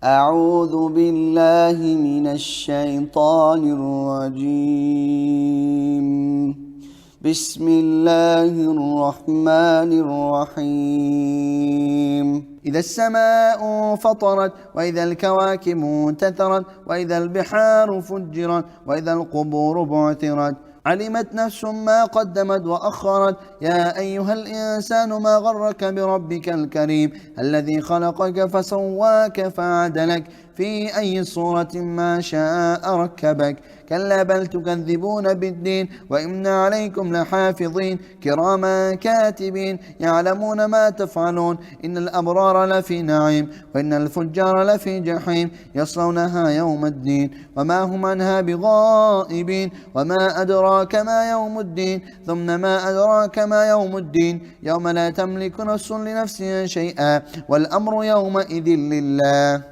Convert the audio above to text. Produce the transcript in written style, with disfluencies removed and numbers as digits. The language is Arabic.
أعوذ بالله من الشيطان الرجيم. بسم الله الرحمن الرحيم. إذا السماء فطرت، وإذا الكواكب انتثرت، وإذا البحار فجرت، وإذا القبور بعثرت، علمت نفس ما قدمت وأخرت. يا أيها الإنسان ما غرك بربك الكريم الذي خلقك فسواك فعدلك في أي صورة ما شاء ركبك. كلا بل تكذبون بالدين، وإن عليكم لحافظين كراما كاتبين يعلمون ما تفعلون. إن الأبرار لفي نعيم، وإن الفجار لفي جحيم يصلونها يوم الدين وما هم عنها بغائبين. وما أدراك ما يوم الدين، ثم ما أدراك ما يوم الدين. يوم لا تملك نفس لنفس شيئا، والأمر يومئذ لله.